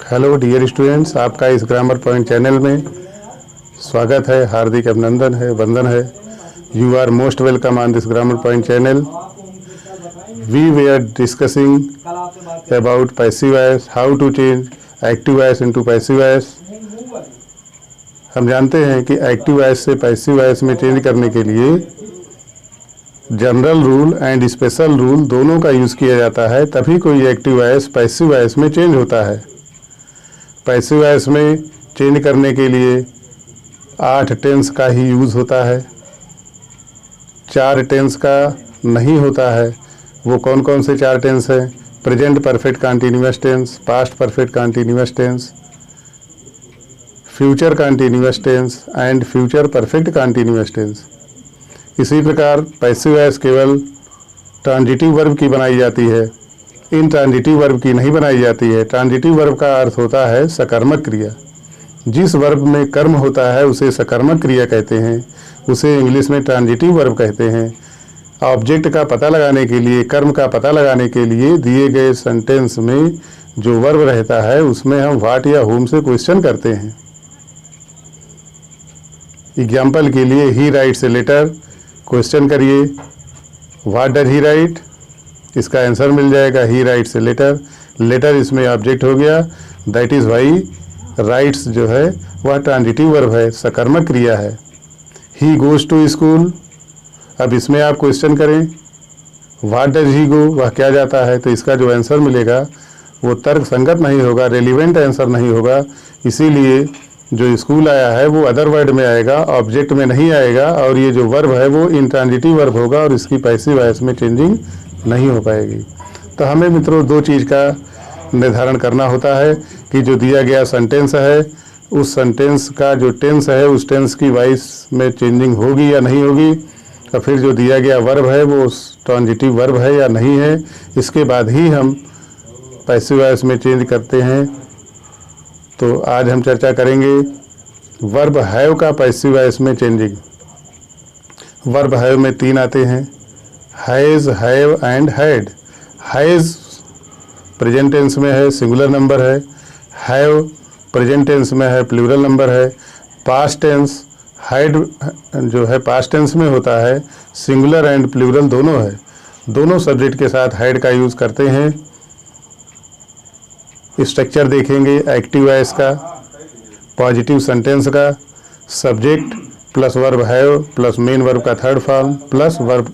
Hello dear students, आपका इस grammar point channel में स्वागत है, हार्दिक अभिनंदन है, वंदन है। You are most welcome on this grammar point channel. We we are discussing about passive voice, how to change active voice into passive voice. हम जानते हैं कि एक्टिव वॉइस से पैसिव वॉइस में चेंज करने के लिए general rule and special rule दोनों का यूज़ किया जाता है, तभी कोई एक्टिव वॉइस पैसिव वॉइस में चेंज होता है। पैसिव वॉइस में चेंज करने के लिए 8 टेंस का ही यूज़ होता है, 4 टेंस का नहीं होता है। वो कौन कौन से 4 टेंस हैं? Present perfect continuous tense, past perfect continuous tense, future continuous tense and future perfect continuous tense. इसी प्रकार पैसिव वॉइस केवल ट्रांजिटिव वर्ब की बनाई जाती है, इन ट्रांजिटिव वर्ब की नहीं बनाई जाती है। ट्रांजिटिव वर्ब का अर्थ होता है सकर्मक क्रिया। जिस वर्ब में कर्म होता है उसे सकर्मक क्रिया कहते हैं, उसे इंग्लिश में ट्रांजिटिव वर्ब कहते हैं। ऑब्जेक्ट का पता लगाने के लिए, कर्म का पता लगाने के लिए दिए गए सेंटेंस में जो वर्ब रहता है उसमें हम व्हाट या हुम से क्वेश्चन करते हैं। एग्जाम्पल के लिए, he writes a letter, question करिए व्हाट डज ही राइट, इसका आंसर मिल जाएगा he writes a letter. Letter इसमें ऑब्जेक्ट हो गया, दैट इज़ वाई राइट्स जो है वह ट्रांजिटिव वर्ब है, सकर्मक क्रिया है। ही गोज़ टू स्कूल, अब इसमें आप क्वेश्चन करें व्हाट डज ही गो, वह क्या जाता है, तो इसका जो आंसर मिलेगा वो तर्क संगत नहीं होगा, रेलिवेंट आंसर नहीं होगा। इसीलिए जो स्कूल आया है वो अदर वर्ड में आएगा, ऑब्जेक्ट में नहीं आएगा, और ये जो वर्ब है वो इंट्रांजिटिव वर्ब होगा और इसकी पैसिव वॉइस में चेंजिंग नहीं हो पाएगी। तो हमें मित्रों 2 चीज़ का निर्धारण करना होता है कि जो दिया गया सेंटेंस है उस सेंटेंस का जो टेंस है उस टेंस की वॉइस में चेंजिंग होगी या नहीं होगी, और फिर जो दिया गया वर्ब है वो ट्रांजिटिव वर्ब है या नहीं है। इसके बाद ही हम पैसिव वॉइस में चेंज करते हैं। तो आज हम चर्चा करेंगे वर्ब हैव का पैसिव वॉइस में चेंजिंग। वर्ब हैव में 3 आते हैं, has, have and had. Has present tense में है, सिंगुलर नंबर है। हैव प्रेजेंट टेंस में है, प्लूरल नंबर है। पास्ट टेंस हैड जो है पास्ट टेंस में होता है, सिंगुलर एंड प्लूरल दोनों है। दोनों सब्जेक्ट के साथ हैड का यूज़ करते हैं। स्ट्रक्चर देखेंगे एक्टिव वॉइस का, पॉजिटिव सेंटेंस का, subject plus verb have plus main verb का third form plus verb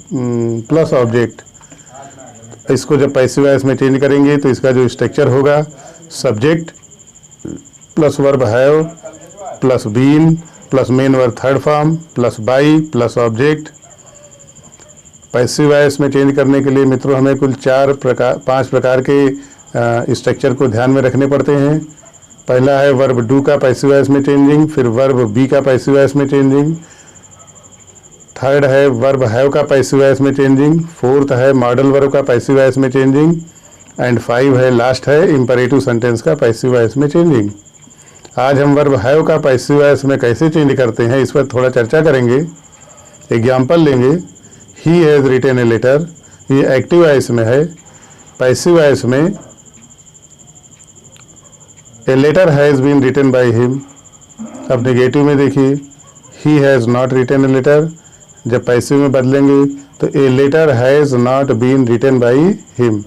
plus object. इसको जब पैसिव वॉइस में चेंज करेंगे तो इसका जो स्ट्रक्चर होगा subject plus verb have plus been plus main verb third form plus by plus object. Passive voice में चेंज करने के लिए मित्रों हमें कुल 5 प्रकार के स्ट्रक्चर को ध्यान में रखने पड़ते हैं। पहला है वर्ब डू का पैसिव वॉइस में चेंजिंग, फिर वर्ब बी का पैसिव वॉइस में चेंजिंग, थर्ड है वर्ब हैव का पैसिव वॉइस में चेंजिंग, फोर्थ है मॉडल वर्ब का पैसिव वॉइस में चेंजिंग, एंड 5 है लास्ट है इंपरेटिव सेंटेंस का पैसिव वॉइस में चेंजिंग। आज हम वर्ब हैव का पैसिव वॉइस में कैसे चेंज करते हैं इस पर थोड़ा चर्चा करेंगे। एग्जाम्पल लेंगे, he has written a letter, ये एक्टिव वॉइस में है। पैसिव वॉइस में a letter has been written by him. अब नेगेटिव में देखिए, he has not written a letter, जब पैसिव में बदलेंगे तो a letter has not been written by him.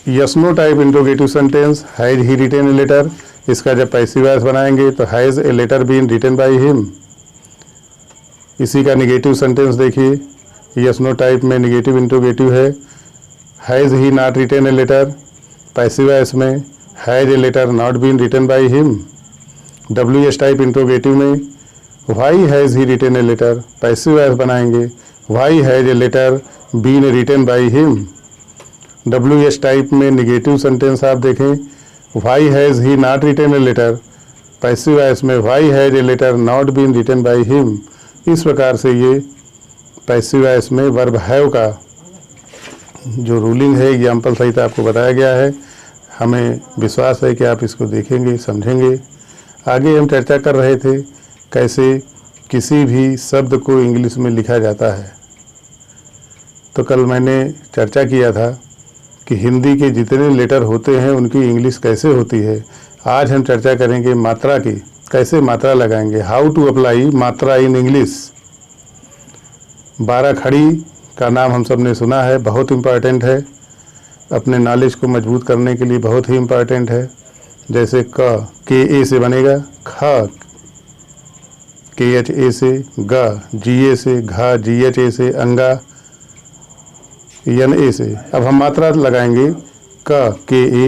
Yes no type interrogative sentence, has he written a letter, इसका जब passive voice बनाएंगे तो has a letter been written by him. इसी का नेगेटिव सेंटेंस देखिए, यस नो टाइप में negative interrogative है, has he not written a letter, passive voice में has a letter not been written by him. W S type interrogative में why has he written a letter, passive voice बनाएंगे why has a letter been written by him. W S type में negative sentence आप देखें, why has he not written a letter, passive voice में why has a letter not been written by him. इस प्रकार से ये passive voice में verb have का जो रूलिंग है एग्जाम्पल सहित आपको बताया गया है। हमें विश्वास है कि आप इसको देखेंगे, समझेंगे। आगे हम चर्चा कर रहे थे कैसे किसी भी शब्द को इंग्लिश में लिखा जाता है। तो कल मैंने चर्चा किया था कि हिंदी के जितने लेटर होते हैं उनकी इंग्लिश कैसे होती है। आज हम चर्चा करेंगे मात्रा की, कैसे मात्रा लगाएंगे, हाउ टू अप्लाई मात्रा इन इंग्लिश। 12 खड़ी का नाम हम सब ने सुना है, बहुत इम्पॉर्टेंट है, अपने नॉलेज को मजबूत करने के लिए बहुत ही इम्पॉर्टेंट है। जैसे के ए से बनेगा, ख KH A से, ग GA से, घा GH A से, अंगा NA से। अब हम मात्रा लगाएंगे KA,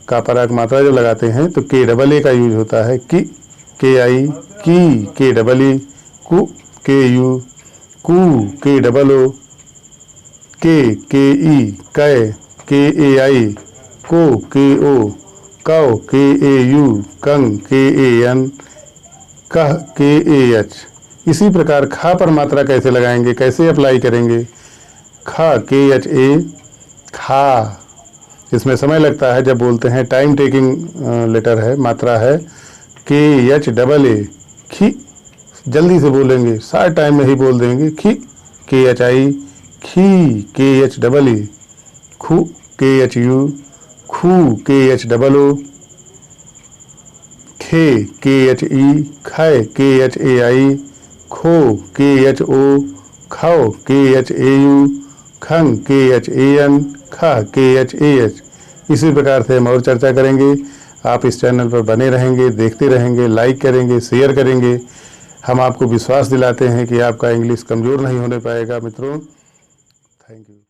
का पराग मात्रा जो लगाते हैं तो KAA का यूज होता है, KI, की, KEE, कु, KU, कू, KOO, KE, कै, KAI, को, KO, कौ, KAU, कंग, KAN, कह, KAH। इसी प्रकार खा पर मात्रा कैसे लगाएंगे, कैसे अप्लाई करेंगे। खा KHA, खा, इसमें समय लगता है जब बोलते हैं, टाइम टेकिंग लेटर है, मात्रा है। KHAA, खी, जल्दी से बोलेंगे, शार्ट टाइम में ही बोल देंगे, खी, KHI, खी, KHEE, खू, KHU, खू, KHOO, खे, KHE, खै, KHAI, खो, KHO, खौ, KHAU, खंग, KHAN, खा, KHAH। इसी प्रकार से हम और चर्चा करेंगे। आप इस चैनल पर बने रहेंगे, देखते रहेंगे, लाइक करेंगे, शेयर करेंगे। हम आपको विश्वास दिलाते हैं कि आपका इंग्लिश कमज़ोर नहीं होने पाएगा मित्रों। Thank you.